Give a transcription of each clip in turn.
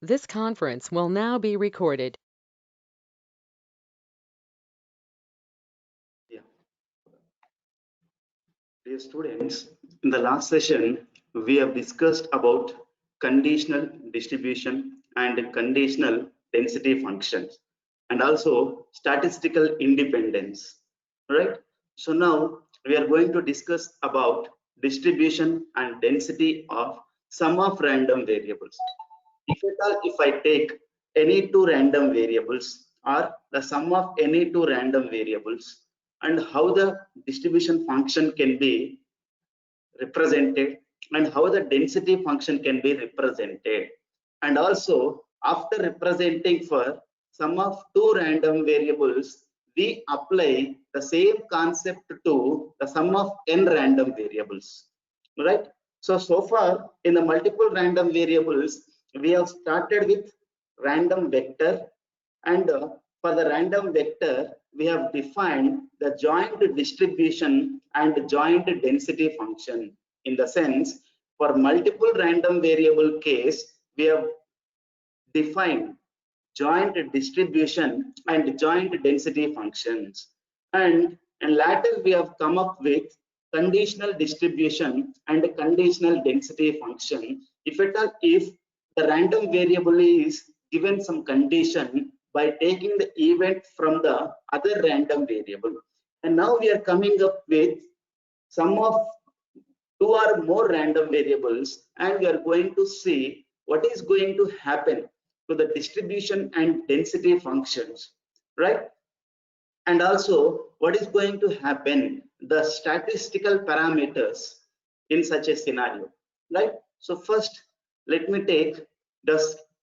This conference will now be recorded. Yeah. Dear students, in the last session, we have discussed about conditional distribution and conditional density functions and also statistical independence, right? So now we are going to discuss about distribution and density of sum of random variables. If I take any two random variables or the sum of any two random variables and how the distribution function can be represented and how the density function can be represented, and also after representing for sum of two random variables we apply the same concept to the sum of n random variables, right? So far in the multiple random variables we have started with random vector, and for the random vector we have defined the joint distribution and joint density function. In the sense, for multiple random variable case we have defined joint distribution and joint density functions, and later we have come up with conditional distribution and conditional density function. If the random variable is given some condition by taking the event from the other random variable, and now we are coming up with sum of two or more random variables, and we are going to see what is going to happen to the distribution and density functions, right? And also what is going to happen the statistical parameters in such a scenario, right? So first let me take the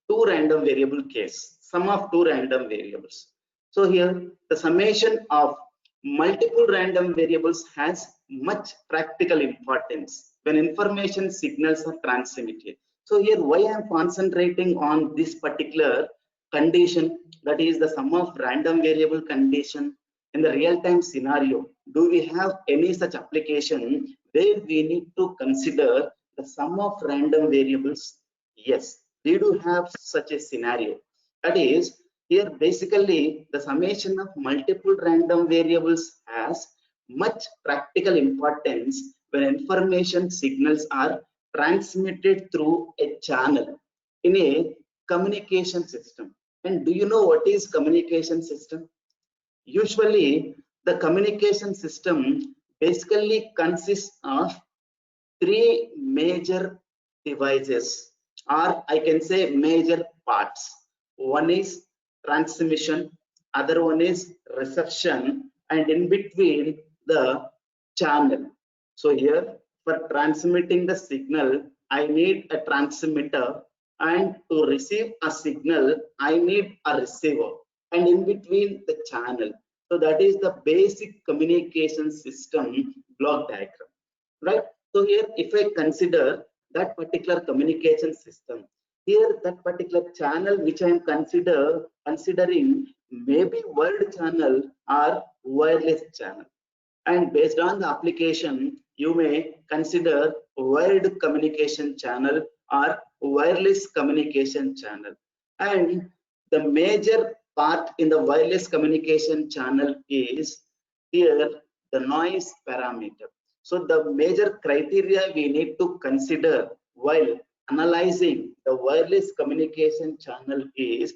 two random variable case, sum of two random variables. So here the summation of multiple random variables has much practical importance when information signals are transmitted. So here why I am concentrating on this particular condition, that is the sum of random variable condition. In the real-time scenario, do we have any such application where we need to consider the sum of random variables? Yes, we do have such a scenario. That is, here basically the summation of multiple random variables has much practical importance when information signals are transmitted through a channel in a communication system. And do you know what is communication system? Usually the communication system basically consists of three major devices, or I can say major parts. One is transmission, other one is reception, and in between the channel. So here for transmitting the signal I need a transmitter, and to receive a signal I need a receiver, and in between the channel. So that is the basic communication system block diagram, right? So here if I consider that particular communication system, here that particular channel which I am considering maybe wired channel or wireless channel, and based on the application you may consider wired communication channel or wireless communication channel. And the major part in the wireless communication channel is here the noise parameter. So the major criteria we need to consider while analyzing the wireless communication channel is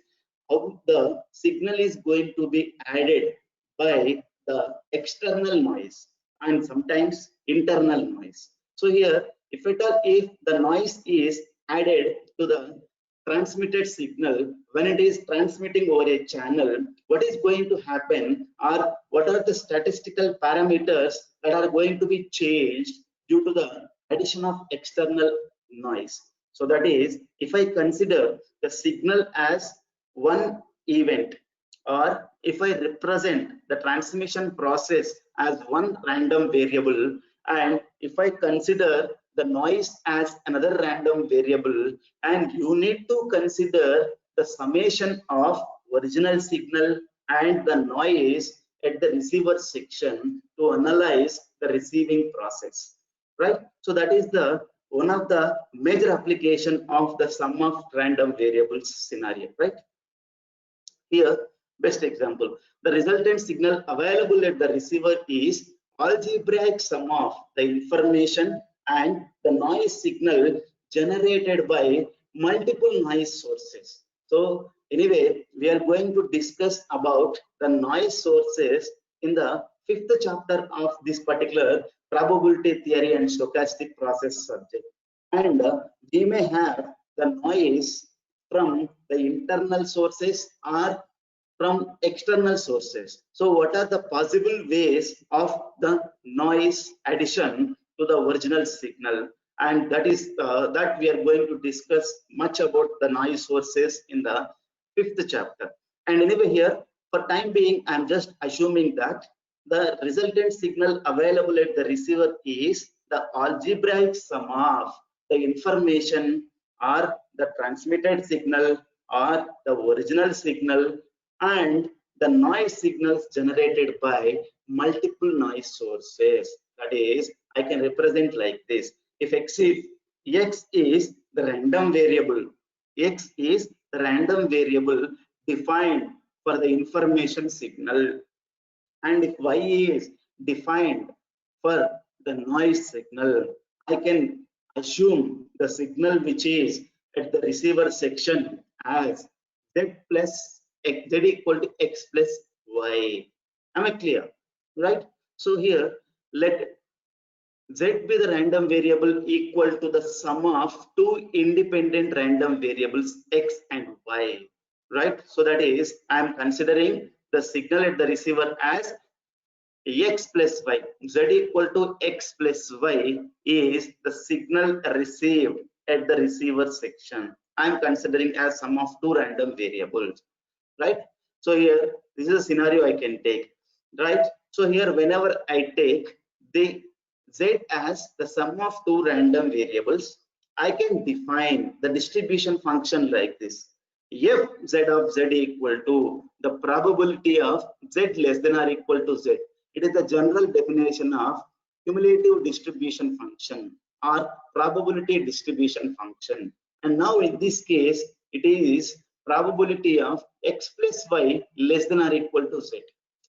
how the signal is going to be added by the external noise and sometimes internal noise. So here if the noise is added to the transmitted signal when it is transmitting over a channel, what is going to happen, or what are the statistical parameters that are going to be changed due to the addition of external noise. So that is, if I consider the signal as one event, or if I represent the transmission process as one random variable, and if I consider the noise as another random variable, and you need to consider the summation of original signal and the noise at the receiver section to analyze the receiving process, right? So that is the one of the major application of the sum of random variables scenario, right? Here, best example, the resultant signal available at the receiver is algebraic sum of the information and the noise signal generated by multiple noise sources. So anyway, we are going to discuss about the noise sources in the fifth chapter of this particular probability theory and stochastic process subject. And we may have the noise from the internal sources or from external sources. So what are the possible ways of the noise addition to the original signal? And that is that we are going to discuss much about the noise sources in the fifth chapter. And anyway, here for time being, I'm just assuming that the resultant signal available at the receiver is the algebraic sum of the information or the transmitted signal or the original signal and the noise signals generated by multiple noise sources. That is, I can represent like this. If x is the random variable, x is the random variable defined for the information signal, and if y is defined for the noise signal, I can assume the signal which is at the receiver section as z plus x, z equal to x plus y. Am I clear? Right? So here let z be the random variable equal to the sum of two independent random variables x and y. Right? So that is, I am considering the signal at the receiver as x plus y. Z equal to x plus y is the signal received at the receiver section. I am considering as sum of two random variables, right? So here this is a scenario I can take, right? So here whenever I take the z as the sum of two random variables, I can define the distribution function like this. F z of z equal to the probability of z less than or equal to z. It is the general definition of cumulative distribution function or probability distribution function. And now in this case, it is probability of x plus y less than or equal to z.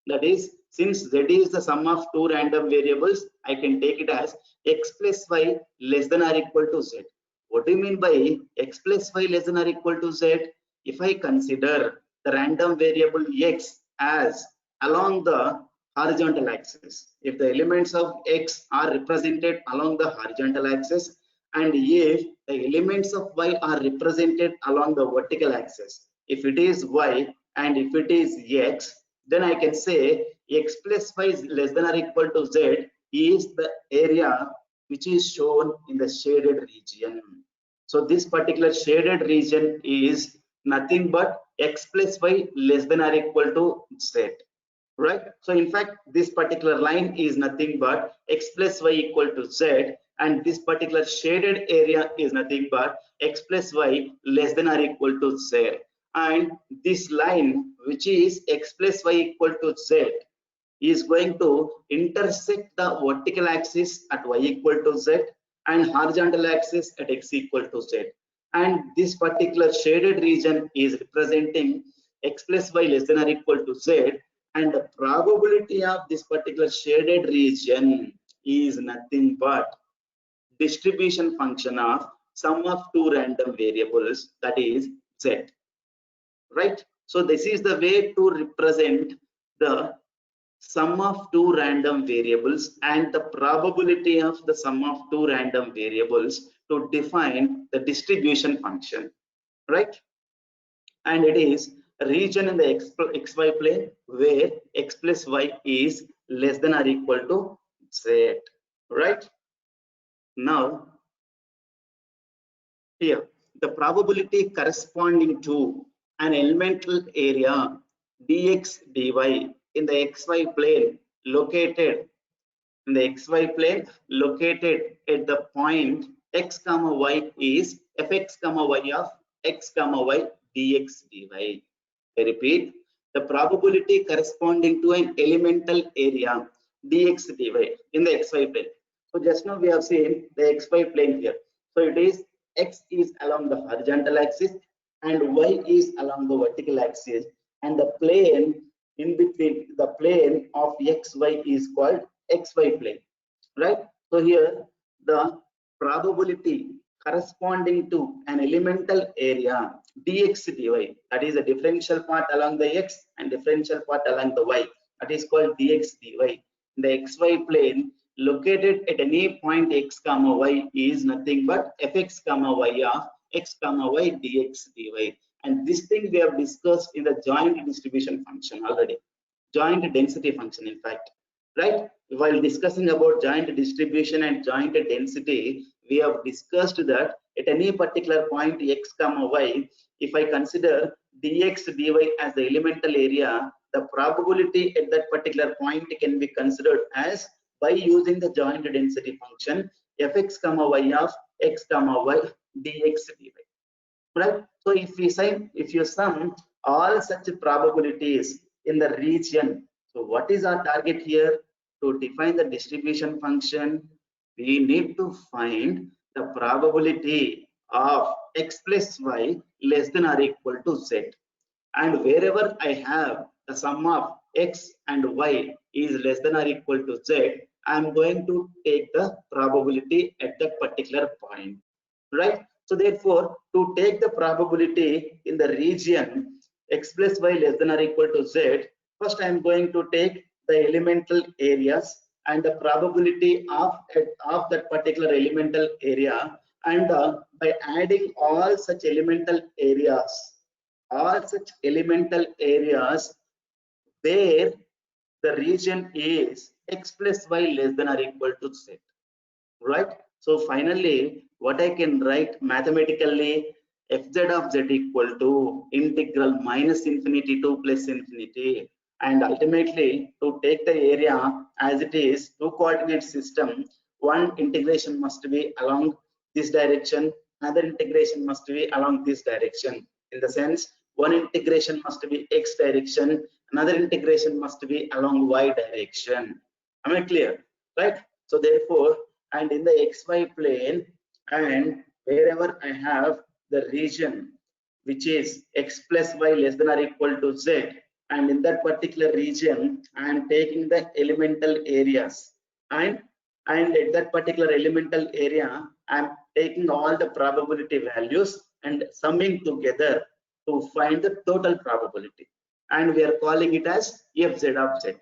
That is, since z is the sum of two random variables, I can take it as x plus y less than or equal to z. What do you mean by x plus y less than or equal to z? If I consider the random variable x as along the horizontal axis, if the elements of x are represented along the horizontal axis, and if the elements of y are represented along the vertical axis, if it is y and if it is x, then I can say x plus y is less than or equal to z is the area which is shown in the shaded region. So this particular shaded region is nothing but x plus y less than or equal to z, right? So in fact, this particular line is nothing but x plus y equal to z, and this particular shaded area is nothing but x plus y less than or equal to z. And this line, which is x plus y equal to z, is going to intersect the vertical axis at y equal to z and horizontal axis at x equal to z. And this particular shaded region is representing x plus y less than or equal to z, and the probability of this particular shaded region is nothing but distribution function of sum of two random variables, that is z, right? So this is the way to represent the sum of two random variables and the probability of the sum of two random variables to define the distribution function, right? And it is a region in the xy plane where x plus y is less than or equal to z, right? Now here the probability corresponding to an elemental area dx dy in the xy plane located at the point x comma y is fx comma y of x comma y dx dy. I repeat, the probability corresponding to an elemental area dx dy in the xy plane. So just now we have seen the xy plane here. So it is x is along the horizontal axis and y is along the vertical axis, and the plane in between, the plane of xy is called xy plane, right? So here the probability corresponding to an elemental area dx dy, that is a differential part along the x and differential part along the y, that is called dx dy. The xy plane located at any point x comma y is nothing but fx comma y of x comma y dx dy. And this thing we have discussed in the joint distribution function already, joint density function in fact, right? While discussing about joint distribution and joint density, we have discussed that at any particular point x comma y, if I consider dx dy as the elemental area, the probability at that particular point can be considered as, by using the joint density function, fx comma y of x comma y dx dy, right? So if you sum all such probabilities in the region, so what is our target here? To define the distribution function, we need to find the probability of x plus y less than or equal to z. And wherever I have the sum of x and y is less than or equal to z, I am going to take the probability at that particular point, right? So therefore, to take the probability in the region x plus y less than or equal to z, first I am going to take the elemental areas and the probability of that particular elemental area, and by adding all such elemental areas where the region is x plus y less than or equal to z, right? So finally, what I can write mathematically, fz of z equal to integral minus infinity to plus infinity, and ultimately to take the area as it is two coordinate system, one integration must be along this direction, another integration must be along this direction. In the sense, one integration must be x direction, another integration must be along y direction. Am I clear? Right? So therefore, and in the xy plane, and wherever I have the region which is x plus y less than or equal to z, and in that particular region I am taking the elemental areas, and at that particular elemental area I am taking all the probability values and summing together to find the total probability, and we are calling it as fz of z,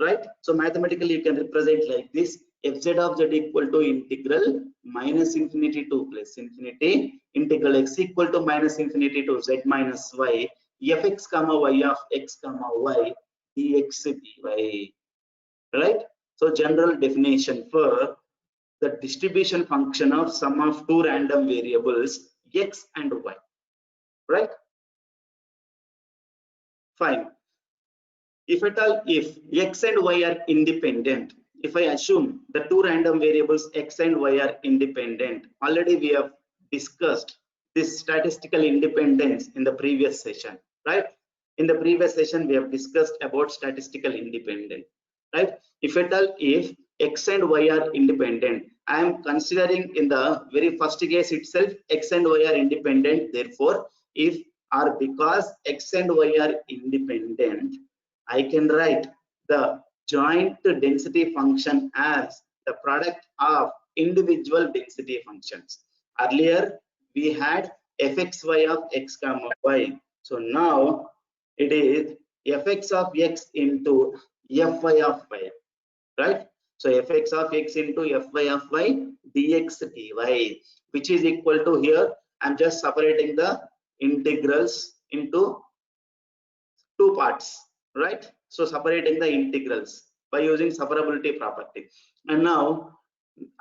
right? So mathematically you can represent like this: fz of z equal to integral minus infinity to plus infinity integral x equal to minus infinity to z minus y fx comma y of x comma y dx dy, right? So general definition for the distribution function of sum of two random variables x and y, right? Fine. If at all, if x and y are independent, if I assume the two random variables x and y are independent, already we have discussed this statistical independence in the previous session, right? In the previous session, we have discussed about statistical independence, right? If at all, if x and y are independent, I am considering in the very first case itself, x and y are independent. Therefore, if or because x and y are independent, I can write the joint density function as the product of individual density functions. Earlier, we had fxy of x comma y. So now it is fx of x into fy of y, right? So fx of x into fy of y dx dy, which is equal to, here I'm just separating the integrals into two parts, right? So separating the integrals by using separability property, and now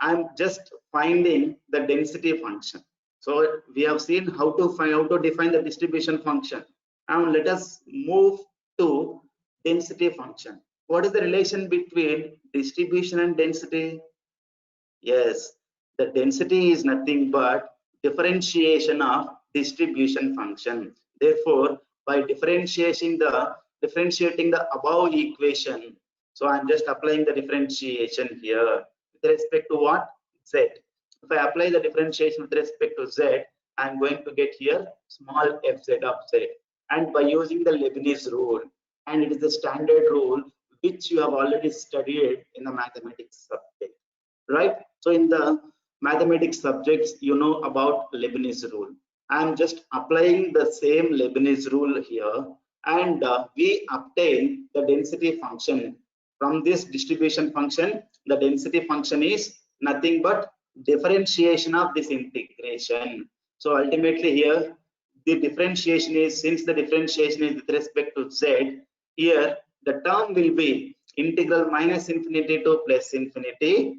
I'm just finding the density function. So we have seen how to define the distribution function. Now let us move to density function. What is the relation between distribution and density? Yes, the density is nothing but differentiation of distribution function. Therefore, by differentiating the above equation, so I'm just applying the differentiation here with respect to what? Z. If I apply the differentiation with respect to z, I am going to get here small fz of z. And by using the Leibniz rule, and it is the standard rule which you have already studied in the mathematics subject, right? So in the mathematics subjects, you know about Leibniz rule. I am just applying the same Leibniz rule here, and we obtain the density function. From this distribution function, the density function is nothing but differentiation of this integration. So ultimately here, the differentiation is, since the differentiation is with respect to z, here the term will be integral minus infinity to plus infinity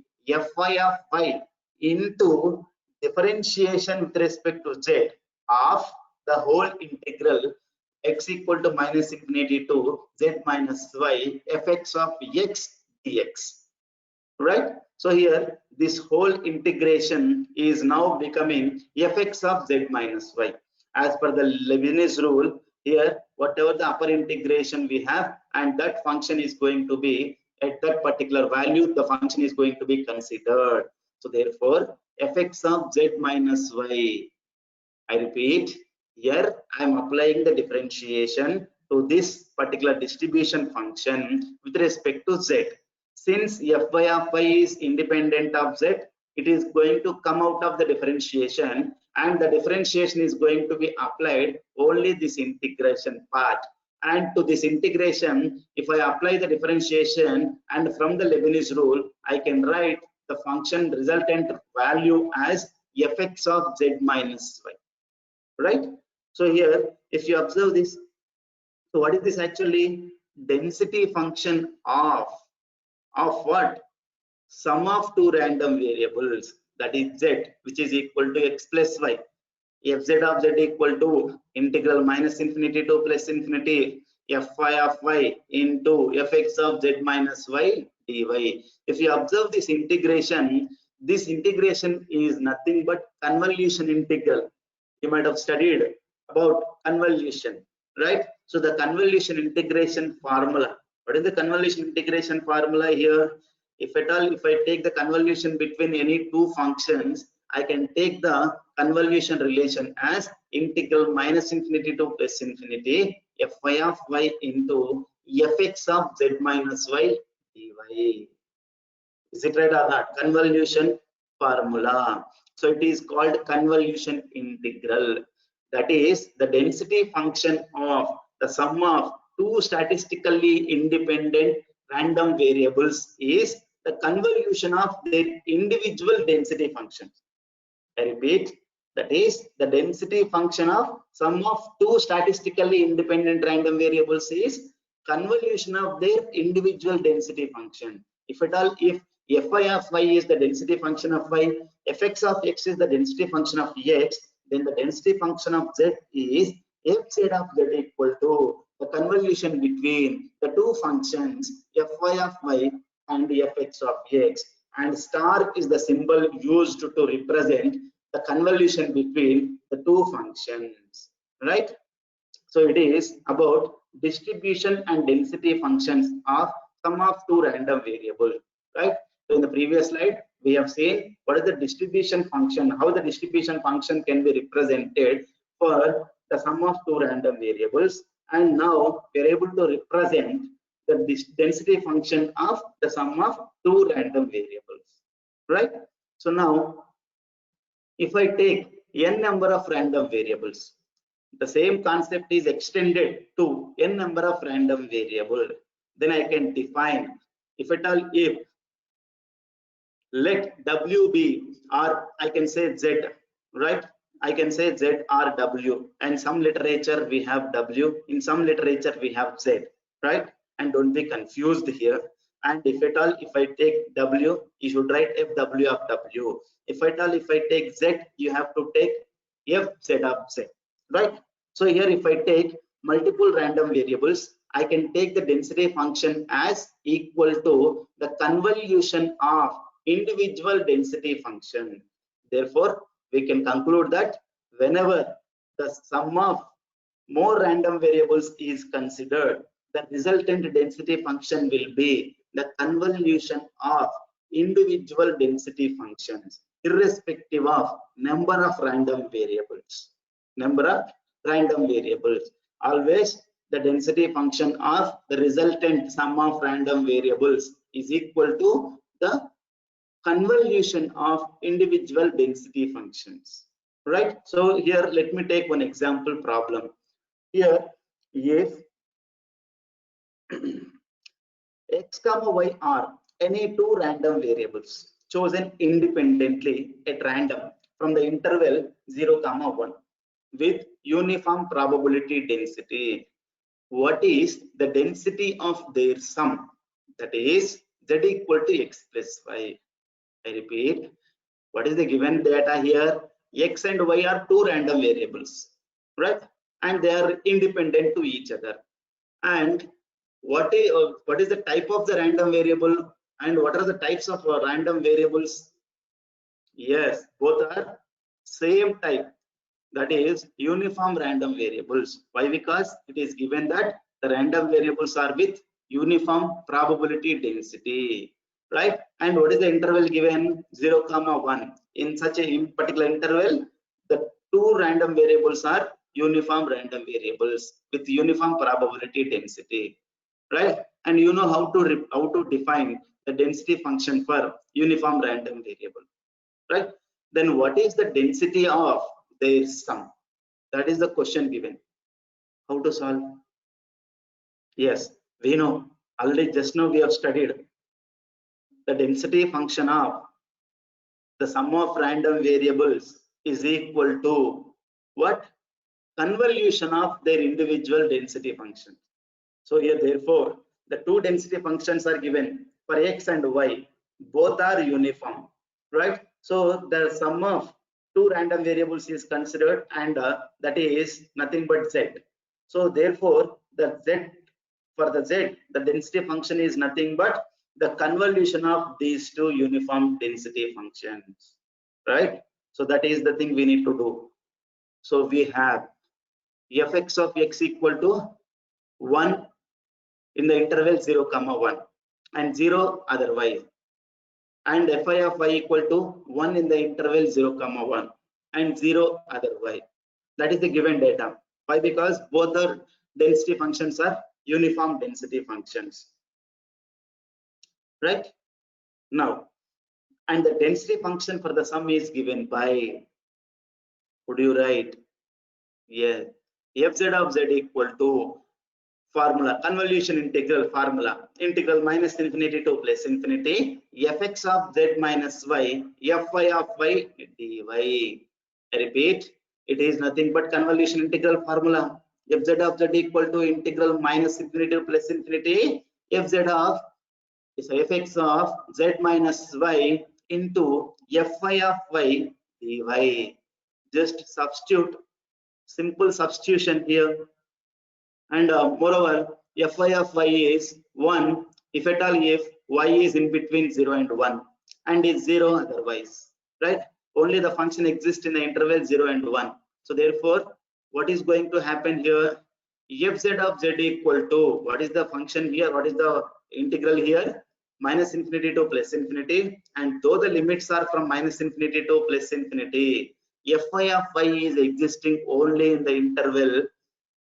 fy of y into differentiation with respect to z of the whole integral x equal to minus infinity to z minus y fx of x dx, right? So here this whole integration is now becoming fx of z minus y. As per the Leibniz rule, here whatever the upper integration we have, and that function is going to be at that particular value, the function is going to be considered. So therefore fx of z minus y, I repeat, here I am applying the differentiation to this particular distribution function with respect to z. Since fy of y is independent of z, it is going to come out of the differentiation, and the differentiation is going to be applied only this integration part. And to this integration, if I apply the differentiation, and from the Leibniz rule, I can write the function resultant value as fx of z minus y, right? So here, if you observe this, so what is this actually? Density function of what? Sum of two random variables, that is z, which is equal to x plus y. Fz of z equal to integral minus infinity to plus infinity fy of y into fx of z minus y dy. If you observe this integration is nothing but convolution integral. You might have studied about convolution, right? So the convolution integration formula. What is the convolution integration formula here? If at all, if I take the convolution between any two functions, I can take the convolution relation as integral minus infinity to plus infinity fy of y into fx of z minus y dy. Is it right or not? Convolution formula. So it is called convolution integral. That is the density function of the sum of two statistically independent random variables is the convolution of their individual density functions. I repeat, that is the density function of sum of two statistically independent random variables is convolution of their individual density function. If at all, if fy of y is the density function of y, fx of x is the density function of x, then the density function of z is fz of z equal to the convolution between the two functions fy of y and fx of x, and star is the symbol used to represent the convolution between the two functions, right? So it is about distribution and density functions of sum of two random variables, right? So in the previous slide, we have seen what is the distribution function, how the distribution function can be represented for the sum of two random variables, and now we are able to represent the density function of the sum of two random variables, right? So now, if I take n number of random variables, the same concept is extended to n number of random variable, then I can define, if at all, if let w be, or I can say z, right? I can say z or w, and some literature we have w, in some literature we have z, right? And don't be confused here. And if at all, if I take w, you should write fw of w. If at all, if I take z, you have to take fz of z, right? So here, if I take multiple random variables, I can take the density function as equal to the convolution of individual density function. Therefore, we can conclude that whenever the sum of more random variables is considered, the resultant density function will be the convolution of individual density functions. irrespective of number of random variables. Number of random variables. Always the density function of the resultant sum of random variables is equal to the convolution of individual density functions. Right? So here let me take one example problem. Here, if x comma y are any two random variables chosen independently at random from the interval 0 comma 1 with uniform probability density, what is the density of their sum? That is z equal to x plus y. I repeat, what is the given data here? X and y are two random variables, right? And they are independent to each other. And what is the type of the random variable and what are the types of random variables? Yes, both are same type, that is uniform random variables. Why? Because it is given that the random variables are with uniform probability density, right? And what is the interval given? 0 comma 1. In such a particular interval, the two random variables are uniform random variables with uniform probability density, right? And you know how to define the density function for uniform random variable, right? Then what is the density of their sum? That is the question given. How to solve? Yes, we know already, just now we have studied the density function of the sum of random variables is equal to what? Convolution of their individual density functions. So here therefore the two density functions are given for x and y, both are uniform, right? So the sum of two random variables is considered, and that is nothing but z. So therefore the z, for the z, the density function is nothing but the convolution of these two uniform density functions, right? So that is the thing we need to do. So we have fx of x equal to 1 in the interval 0 comma 1 and 0 otherwise, and fi of y equal to 1 in the interval 0 comma 1 and 0 otherwise. That is the given data. Why? Because both the density functions are uniform density functions, right? Now, and the density function for the sum is given by, would you write? Yeah, fz of z equal to formula, convolution integral formula, integral minus infinity to plus infinity, fx of z minus y, fy of y dy. I repeat, it is nothing but convolution integral formula. Fz of z equal to integral minus infinity to plus infinity, fz of is fx of z minus y into fy of y dy. Just substitute, simple substitution here. And moreover, fy of y is 1 if at all if y is in between 0 and 1 and is 0 otherwise, right? Only the function exists in the interval 0 and 1. So therefore what is going to happen here? Fz of z equal to, what is the function here, what is the integral here? Minus infinity to plus infinity, and though the limits are from minus infinity to plus infinity, fy of y is existing only in the interval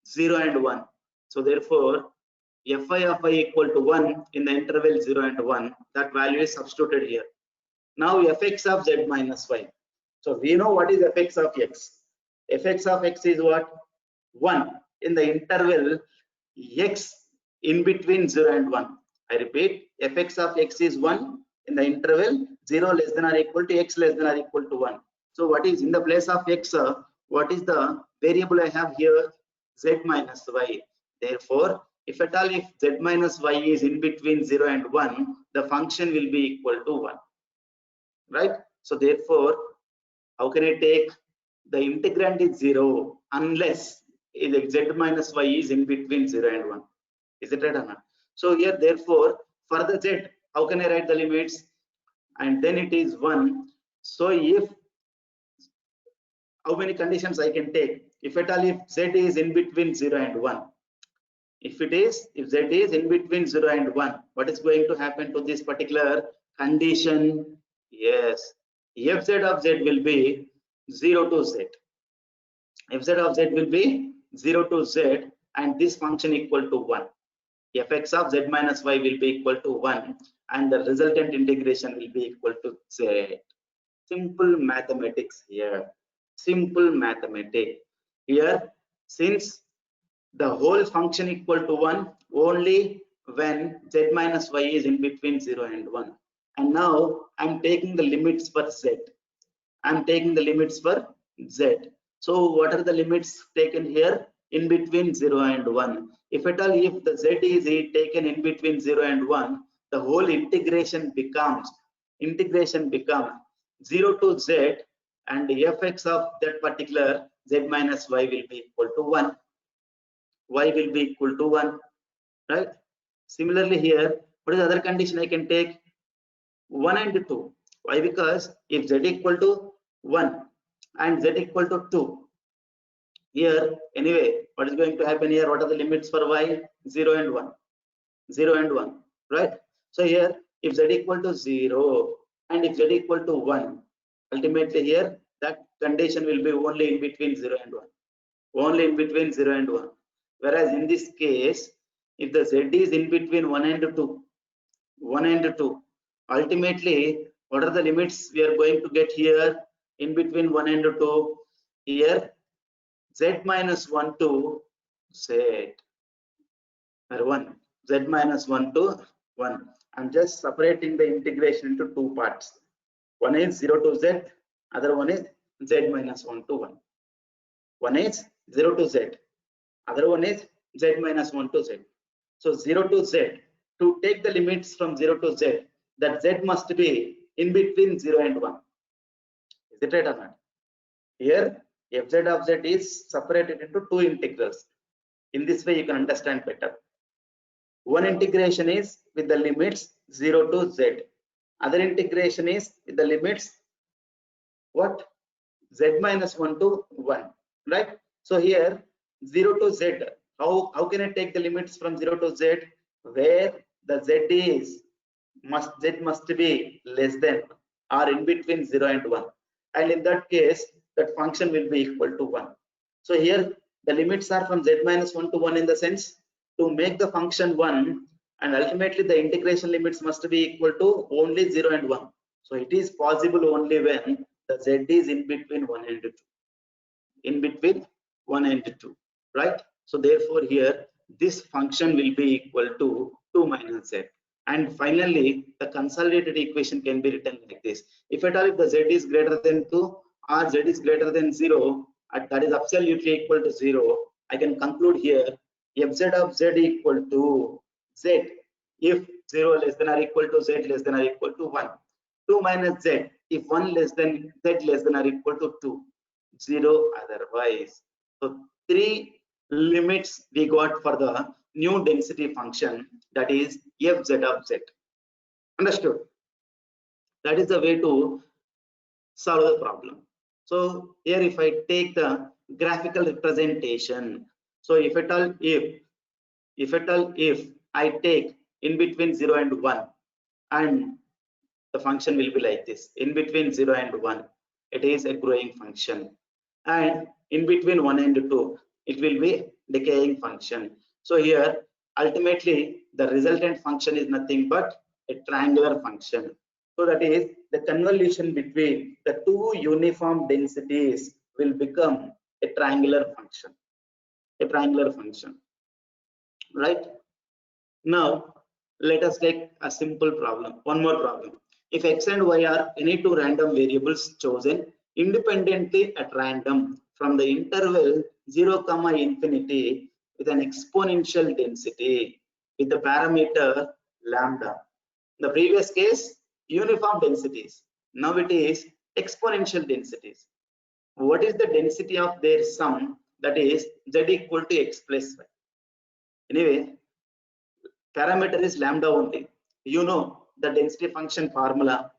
0 and 1. So therefore fy of y equal to 1 in the interval 0 and 1. That value is substituted here. Now fx of z minus y. So we know what is fx of x. Fx of x is what? 1 in the interval x in between 0 and 1. I repeat, fx of x is 1 in the interval 0 less than or equal to x less than or equal to 1. So what is in the place of x? What is the variable I have here? Z minus y. Therefore, if at all if z minus y is in between 0 and 1, the function will be equal to 1, right? So therefore, how can I take the integrand is 0 unless z minus y is in between 0 and 1? Is it right or not? So here therefore for the z, how can I write the limits? And then it is 1. So if, how many conditions I can take? If at all if z is in between 0 and 1, if z is in between 0 and 1, what is going to happen to this particular condition? Yes, fz of z will be 0 to z. Fz of z will be 0 to z, and this function equal to 1. Fx of z minus y will be equal to 1, and the resultant integration will be equal to z. Simple mathematics here. Simple mathematics here. Since the whole function equal to 1 only when z minus y is in between 0 and 1. And now I'm taking the limits for z. I'm taking the limits for z. So what are the limits taken here? In between 0 and 1. If at all, if the z is taken in between 0 and 1, the whole integration becomes 0 to z, and the fx of that particular z minus y will be equal to 1. Y will be equal to 1, right? Similarly here, what is the other condition I can take? 1 and 2. Why? Because if z equal to 1 and z equal to 2, here anyway, what is going to happen here? What are the limits for y? 0 and 1. 0 and 1, right? So here, if z equal to 0 and if z equal to 1, ultimately here that condition will be only in between 0 and 1. Only in between 0 and 1. Whereas in this case, if the z is in between 1 and 2, 1 and 2, ultimately, what are the limits we are going to get here in between 1 and 2? Here, z minus 1 to z, or 1, z minus 1 to 1. I'm just separating the integration into two parts. One is 0 to z, other one is z minus 1 to 1. One is 0 to z, other one is z minus 1 to z. So 0 to z, to take the limits from 0 to z, that z must be in between 0 and 1. Is it right or not? Here, fz of z is separated into two integrals. In this way, you can understand better. One integration is with the limits 0 to z. Other integration is with the limits what? Z minus 1 to 1, right? So here 0 to z, how can I take the limits from 0 to z? Where the z is z must be less than or in between 0 and 1, and in that case that function will be equal to 1. So here the limits are from z minus 1 to 1 in the sense to make the function 1, and ultimately the integration limits must be equal to only 0 and 1. So it is possible only when the z is in between 1 and 2. In between 1 and 2, right? So therefore here this function will be equal to 2 minus z. And finally, the consolidated equation can be written like this. If at all, if the z is greater than 2 or z is greater than 0, that is absolutely equal to 0, I can conclude here fz of z equal to z if 0 less than or equal to z less than or equal to 1. 2 minus z if 1 less than z less than or equal to 2. 0 otherwise. So three limits we got for the new density function, that is fz of z. Understood? That is the way to solve the problem. So here if I take the graphical representation, so if at all if I take in between 0 and 1, and the function will be like this: in between 0 and 1 it is a growing function, and in between 1 and 2 it will be decaying function. So here ultimately the resultant function is nothing but a triangular function. So that is the convolution between the two uniform densities will become a triangular function, right? Now let us take a simple problem, one more problem. If x and y are any two random variables chosen independently at random from the interval 0, infinity with an exponential density with the parameter lambda. In the previous case, uniform densities. Now it is exponential densities. What is the density of their sum? That is z equal to x plus y. Anyway, parameter is lambda only. You know the density function formula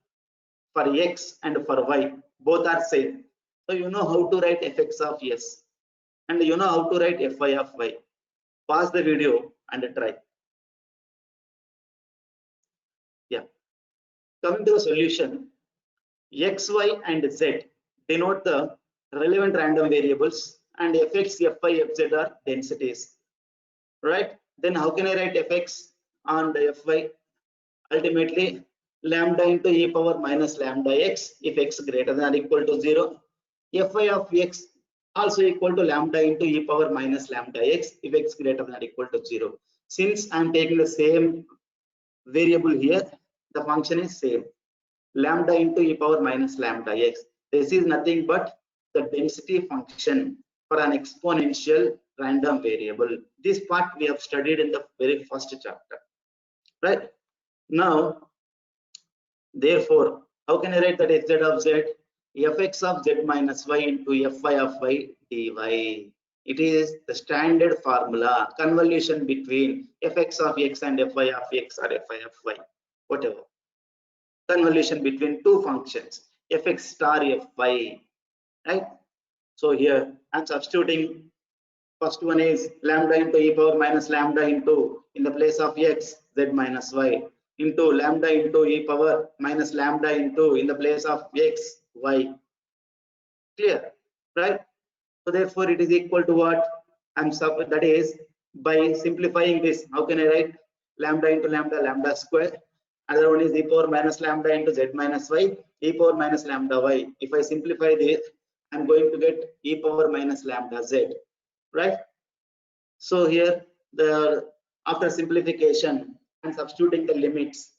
for x and for y, both are same. So you know how to write fx of s, and you know how to write fy of y. Pause the video and try. Yeah. Coming to the solution, X, Y, and Z denote the relevant random variables, and Fx, Fy, Fz are densities, right? Then how can I write Fx and Fy? Ultimately, lambda into e power minus lambda x if x greater than or equal to 0. Fy of x also equal to lambda into e power minus lambda x if x greater than or equal to 0. Since I am taking the same variable here, the function is same. Lambda into e power minus lambda x. This is nothing but the density function for an exponential random variable. This part we have studied in the very first chapter, right? Now, therefore, how can I write that fz of z? Fx of z minus y into fy of y dy. It is the standard formula, convolution between fx of x and fy of x or fy of y, whatever. Convolution between two functions, fx star fy, right? So here I'm substituting. First one is lambda into e power minus lambda into, in the place of x, z minus y, into lambda into e power minus lambda into, in the place of x, y. Clear, right? So therefore it is equal to what? That is, by simplifying this, how can I write? Lambda into lambda, lambda square. Other one is e power minus lambda into z minus y, e power minus lambda y. If I simplify this, I'm going to get e power minus lambda z, right? So here, after simplification and substituting the limits,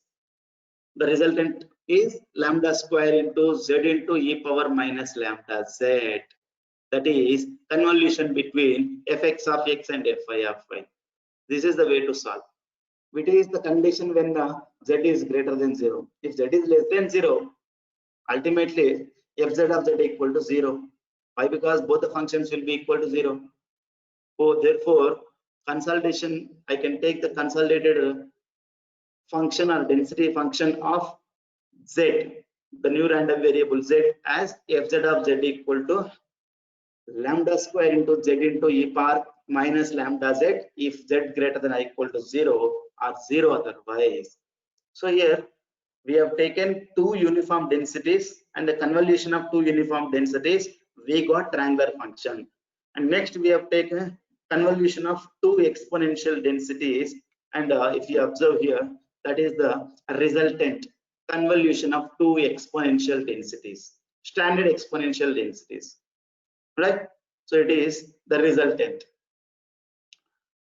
the resultant is lambda square into z into e power minus lambda z. That is convolution between fx of x and fy of y. This is the way to solve. Which is the condition when z is greater than 0. If z is less than 0, ultimately fz of z equal to 0. Why? Because both the functions will be equal to 0. So therefore, consolidation, I can take the consolidated function or density function of z, the new random variable z, as fz of z equal to lambda square into z into e power minus lambda z if z greater than or equal to 0 or 0 otherwise. So here we have taken two uniform densities, and the convolution of two uniform densities, we got triangular function. And next we have taken convolution of two exponential densities, and if you observe here, that is the resultant convolution of two exponential densities, standard exponential densities, right? So it is the resultant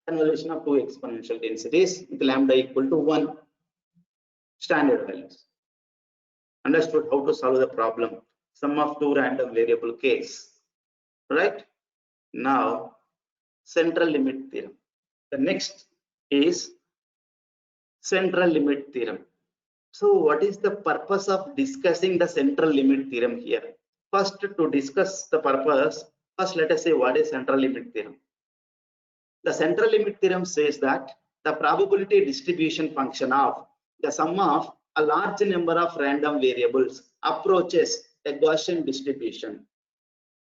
convolution of two exponential densities with lambda equal to 1, standard values. Understood how to solve the problem, sum of two random variable case, right? Now, central limit theorem. The next is central limit theorem. So what is the purpose of discussing the central limit theorem here? First, to discuss the purpose, first let us say what is central limit theorem. The central limit theorem says that the probability distribution function of the sum of a large number of random variables approaches a Gaussian distribution.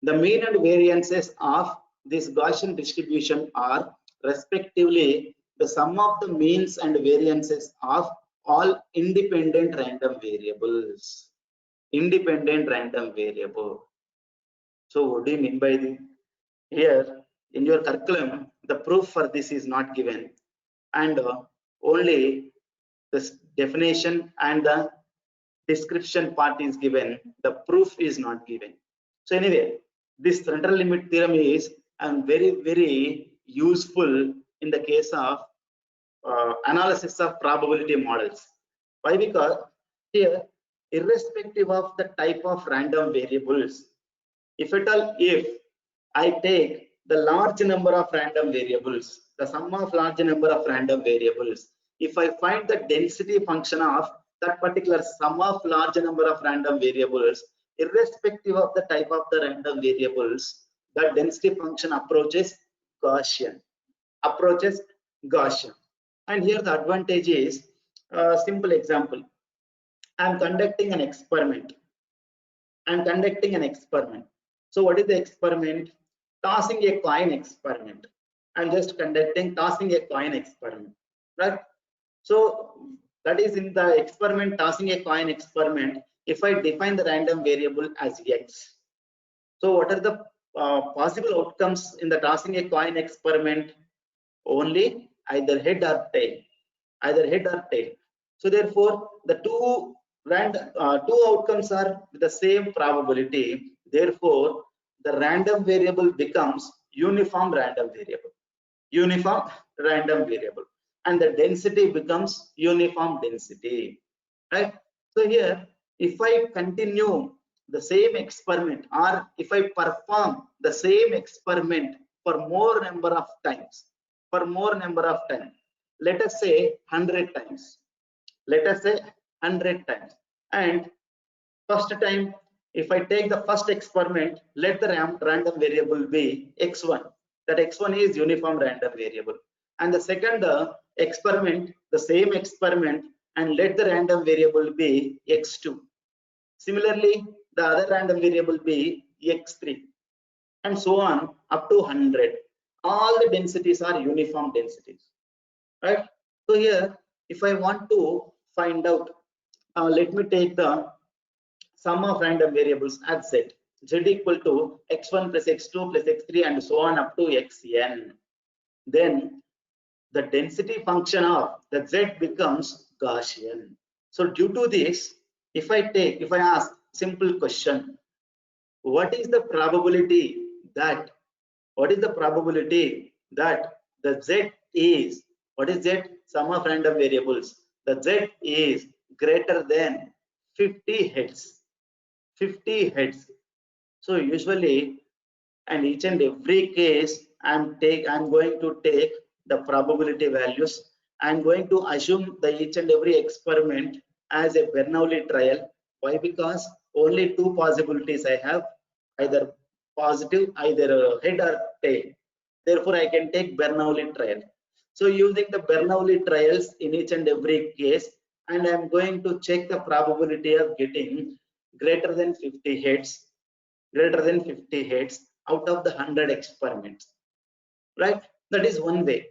The mean and variances of this Gaussian distribution are respectively the sum of the means and variances of all independent random variables. Independent random variable. So what do you mean by this? Here in your curriculum, the proof for this is not given, and only the definition and the description part is given. The proof is not given. So anyway, this central limit theorem is very useful in the case of analysis of probability models. Why? Because here, irrespective of the type of random variables, if at all, if I take the large number of random variables, the sum of large number of random variables, if I find the density function of that particular sum of large number of random variables, irrespective of the type of the random variables, the density function approaches Gaussian. Approaches Gaussian. And here the advantage is a simple example. I am conducting an experiment. So what is the experiment? Tossing a coin experiment. I'm just conducting tossing a coin experiment, right? So that is in the experiment, tossing a coin experiment. if I define the random variable as x. So what are the possible outcomes in the tossing a coin experiment? Only either head or tail, either head or tail. So therefore, the two outcomes are with the same probability. Therefore, the random variable becomes uniform random variable. Uniform random variable, and the density becomes uniform density, right? So here, if I continue the same experiment, or if I perform the same experiment for more number of times, let us say 100 times, let us say 100 times, and first time, if I take the first experiment, let the random variable be x1. That x1 is uniform random variable. And the second experiment, the same experiment, and let the random variable be x2. Similarly, the other random variable be x3, and so on up to 100. All the densities are uniform densities, right? So here, if I want to find out, let me take the sum of random variables as z equal to x1 plus x2 plus x3 and so on up to xn. Then the density function of the z becomes Gaussian. So due to this, if I ask simple question, what is the probability that the z is, what is z? Sum of random variables. The z is greater than 50 heads. 50 heads. So usually, and each and every case, I'm going to take the probability values. I'm going to assume the each and every experiment as a Bernoulli trial. Why? Because only two possibilities I have, either positive, either head or tail. Therefore, I can take Bernoulli trial. So using the Bernoulli trials in each and every case, and I'm going to check the probability of getting greater than 50 heads, out of the 100 experiments, right? That is one way.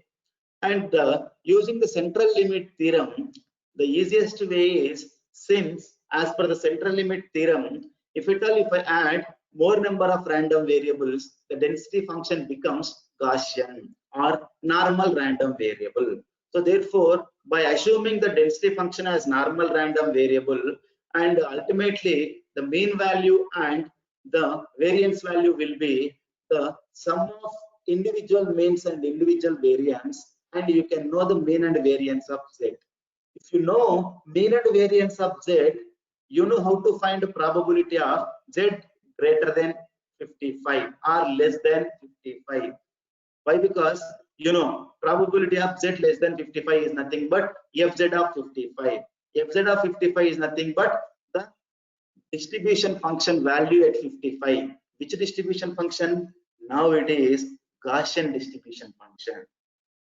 And using the central limit theorem, the easiest way is, since as per the central limit theorem, if I add more number of random variables, the density function becomes Gaussian or normal random variable. So therefore, by assuming the density function as normal random variable, and ultimately the mean value and the variance value will be the sum of individual means and individual variance, and you can know the mean and variance of z. If you know mean and variance of z, you know how to find the probability of z greater than 55 or less than 55. Why? Because you know probability of z less than 55 is nothing but fz of 55. Fz of 55 is nothing but the distribution function value at 55. Which distribution function? Now it is Gaussian distribution function.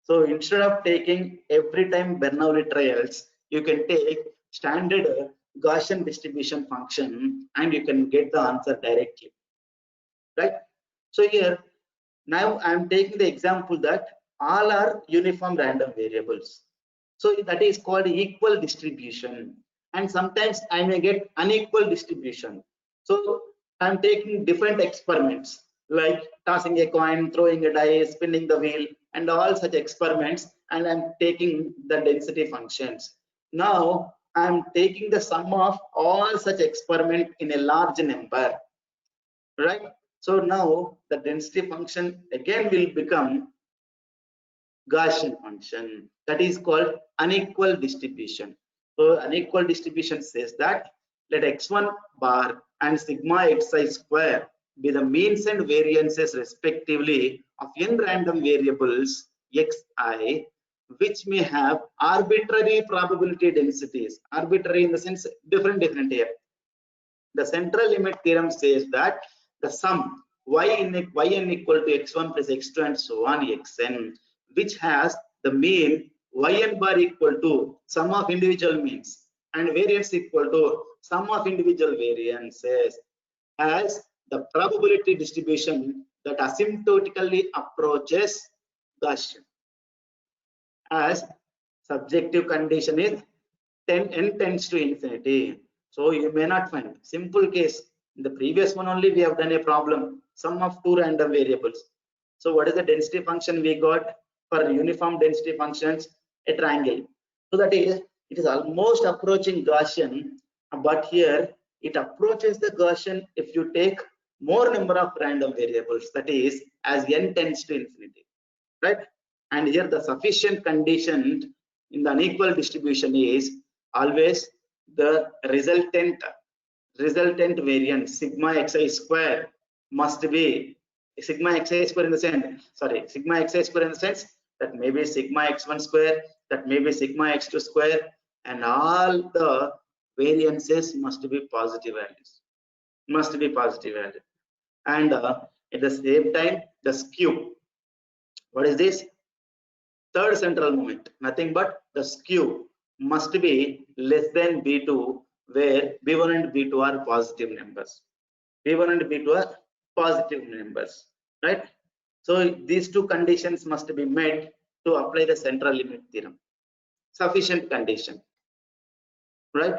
So instead of taking every time Bernoulli trials, you can take standard Gaussian distribution function and you can get the answer directly, right? So here, now I am taking the example that all are uniform random variables. So that is called equal distribution. And sometimes I may get unequal distribution. So I'm taking different experiments like tossing a coin, throwing a die, spinning the wheel, and all such experiments, and I'm taking the density functions. Now I'm taking the sum of all such experiment in a large number, right? So now the density function again will become Gaussian function. That is called unequal distribution. So unequal distribution says that let x1 bar and sigma xi square be the means and variances respectively of n random variables xi, which may have arbitrary probability densities. Arbitrary in the sense different here. The central limit theorem says that the sum yn equal to x1 plus x2 and so on xn, which has the mean yn bar equal to sum of individual means and variance equal to sum of individual variances, as the probability distribution that asymptotically approaches Gaussian, as subjective condition is n tends to infinity. So you may not find simple case. In the previous one only we have done a problem, sum of two random variables. So what is the density function we got for uniform density functions? A triangle. So that is, it is almost approaching Gaussian, but here it approaches the Gaussian if you take more number of random variables, that is as n tends to infinity, right? And here the sufficient condition in the unequal distribution is always the resultant variance sigma xi square must be sigma xi square in the sense, sorry, sigma xi square in the sense that maybe sigma x1 square, that may be sigma x2 square, and all the variances must be positive values, must be positive value. And at the same time the skew, what is this? Third central moment, nothing but the skew must be less than b2, where b1 and b2 are positive numbers. b1 and b2 are positive numbers, right? So these two conditions must be met to apply the central limit theorem. Sufficient condition, right?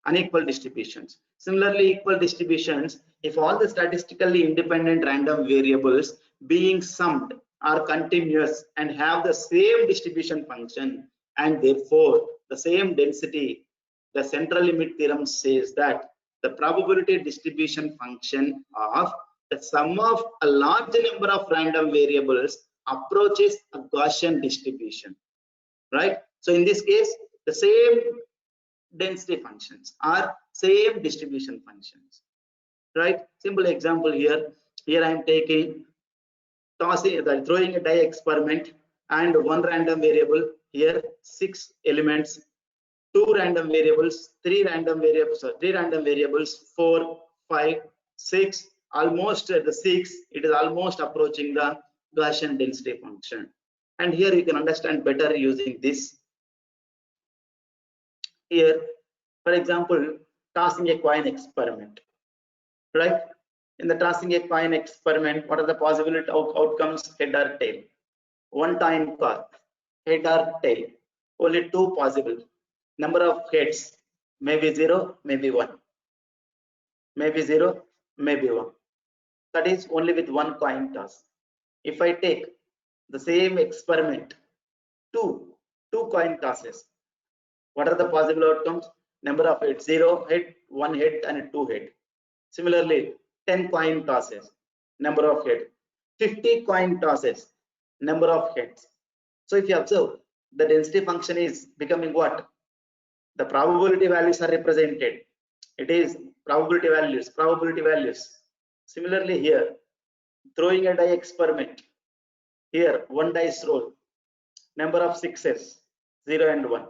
Unequal distributions. Similarly, equal distributions, if all the statistically independent random variables being summed are continuous and have the same distribution function and therefore the same density, the central limit theorem says that the probability distribution function of the sum of a large number of random variables approaches a Gaussian distribution, right? So in this case, the same density functions are same distribution functions, right? Simple example here. Here I am taking throwing a die experiment and one random variable. Here 6 elements, 2 random variables, 3 random variables, 3 random variables, 4, 5, 6. Almost at the 6, it is almost approaching the Gaussian density function. And here you can understand better using this. Here, for example, tossing a coin experiment, right? In the tossing a coin experiment, what are the possible outcomes? Head or tail. One coin toss, head or tail. Only two possible. Number of heads, maybe 0, maybe 1. Maybe 0, maybe 1. That is only with one coin toss. If I take the same experiment, two coin tosses, what are the possible outcomes? Number of heads, 0 head, 1 head, and 2 head. Similarly, 10 coin tosses, number of heads. 50 coin tosses, number of heads. So if you observe, the density function is becoming what? The probability values are represented. It is probability values, probability values. Similarly here, throwing a die experiment. Here, one dice roll, number of sixes, 0 and 1.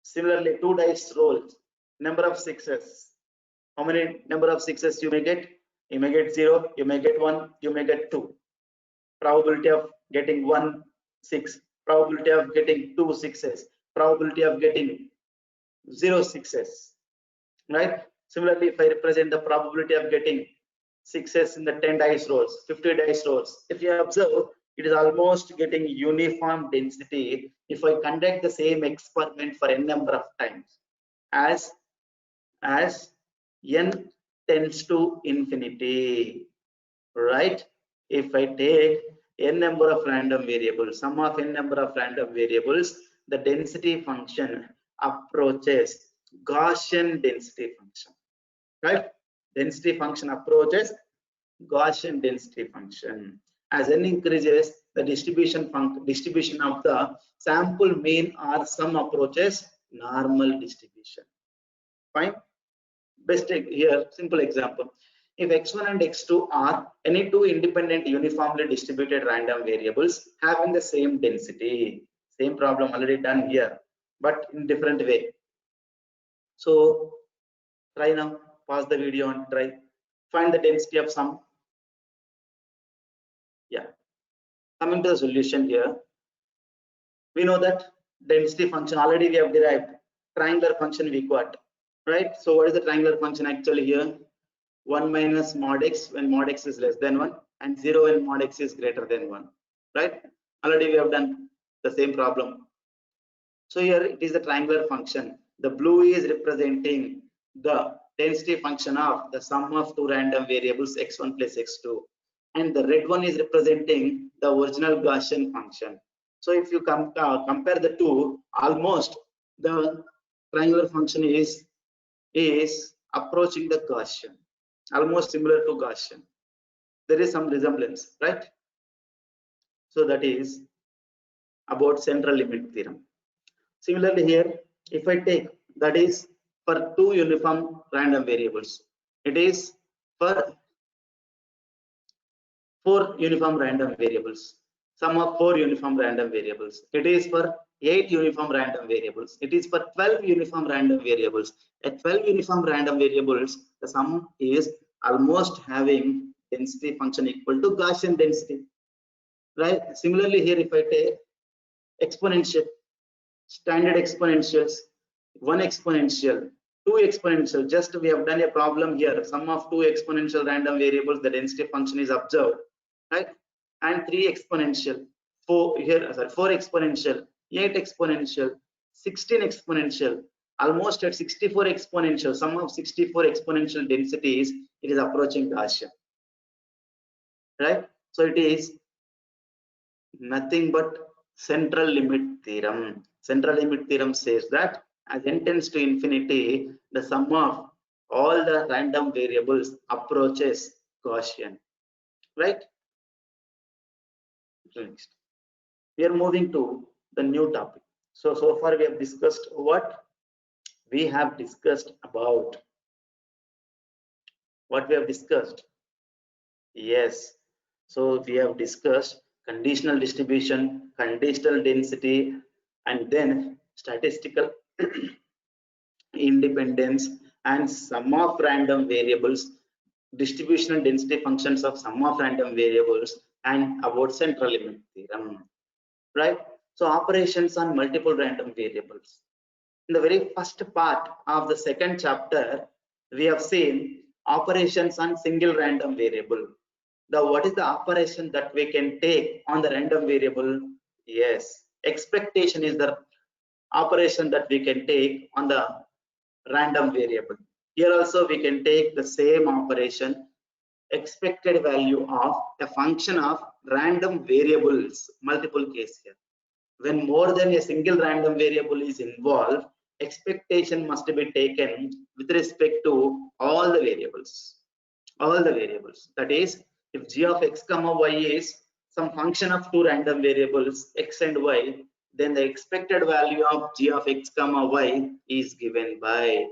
Similarly, 2 dice rolls, number of sixes. How many number of sixes you may get? You may get 0, you may get 1, you may get 2. Probability of getting 1, 6. Probability of getting 2 sixes. Probability of getting 0 sixes. Right? Similarly, if I represent the probability of getting sixes in the 10 dice rolls, 50 dice rolls, if you observe, it is almost getting uniform density if I conduct the same experiment for n number of times as n tends to infinity, right? If I take n number of random variables, sum of n number of random variables, the density function approaches Gaussian density function, right? Density function approaches Gaussian density function. As n increases, the distribution of the sample mean or sum approaches normal distribution. Fine. Best here, simple example. If x1 and x2 are any two independent uniformly distributed random variables having the same density, same problem already done here, but in different way. So try now, pause the video and try. Find the density of some. Yeah. Coming to the solution here, we know that density function already we have derived. Triangular function we got, right? So what is the triangular function actually here? 1 minus mod x when mod x is less than 1 and 0 when mod x is greater than 1, right? Already we have done the same problem. So here it is the triangular function. The blue is representing the density function of the sum of two random variables x1 plus x2, and the red one is representing the original Gaussian function. So if you compare the two, almost the triangular function is approaching the Gaussian, almost similar to Gaussian. There is some resemblance, right? So that is about central limit theorem. Similarly here, if I take, that is for two uniform random variables, it is for four uniform random variables, sum of four uniform random variables, it is for 8 uniform random variables, it is for 12 uniform random variables. At 12 uniform random variables, the sum is almost having density function equal to Gaussian density, right? Similarly here, if I take exponential, standard exponentials, one exponential, two exponential, just we have done a problem here, sum of two exponential random variables, the density function is observed, right? And three exponential, four exponential, 8 exponential, 16 exponential, almost at 64 exponential, sum of 64 exponential densities, it is approaching Gaussian, right? So it is nothing but central limit theorem. Central limit theorem says that as n tends to infinity, the sum of all the random variables approaches Gaussian, right? Next, we are moving to the new topic. So far we have discussed what we have discussed about. What we have discussed? Yes. So we have discussed conditional distribution, conditional density, and then statistical independence and sum of random variables, distribution and density functions of sum of random variables, and about central limit theorem, right? So operations on multiple random variables. In the very first part of the second chapter, we have seen operations on single random variable. What is the operation that we can take on the random variable? Yes, expectation is the operation that we can take on the random variable. Here also we can take the same operation, expected value of a function of random variables, multiple case here. When more than a single random variable is involved, expectation must be taken with respect to all the variables. All the variables. That is, if g of x comma y is some function of two random variables x and y, then the expected value of g of x comma y is given by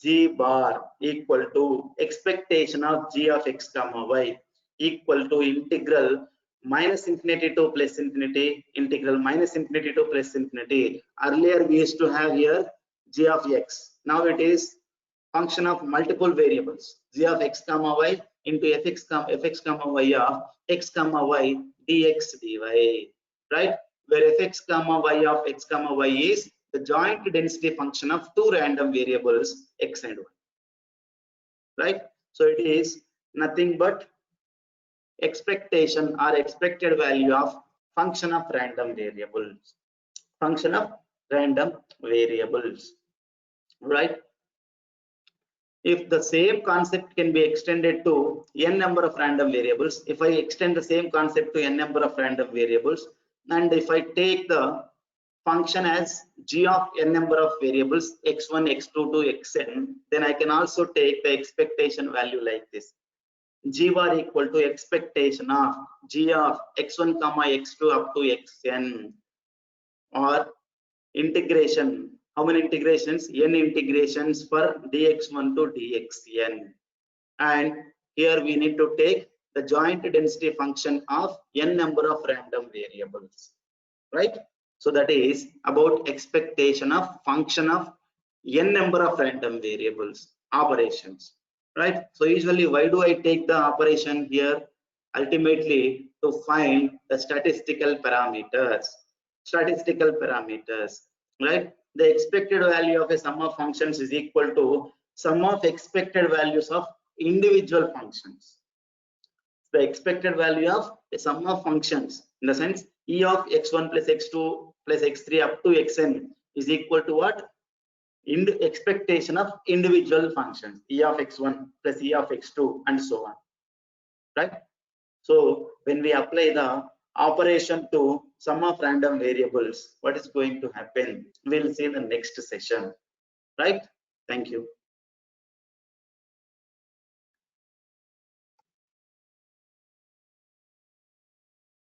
g bar equal to expectation of g of x comma y equal to integral minus infinity to plus infinity, integral minus infinity to plus infinity. Earlier we used to have here g of x. Now it is function of multiple variables, g of x comma y into fx comma y of x comma y dx dy, right? Where fx comma y of x comma y is the joint density function of two random variables x and y, right? So it is nothing but expectation or expected value of function of random variables, function of random variables, right? If the same concept can be extended to n number of random variables, if I extend the same concept to n number of random variables, and if I take the function as g of n number of variables x1, x2 to xn, then I can also take the expectation value like this: g bar equal to expectation of g of x1 comma x2 up to xn, or integration, how many integrations? N integrations for dx1 to dxn. And here we need to take the joint density function of n number of random variables, right? So that is about expectation of function of n number of random variables, operations, right? So usually why do I take the operation here? Ultimately to find the statistical parameters, right? The expected value of a sum of functions is equal to sum of expected values of individual functions. The expected value of a sum of functions, in the sense e of x1 plus x2 plus x3 up to xn is equal to what? expectation of individual functions, e of x1 plus e of x2 and so on, right? So when we apply the operation to sum of random variables, what is going to happen? We'll see in the next session, right? Thank you.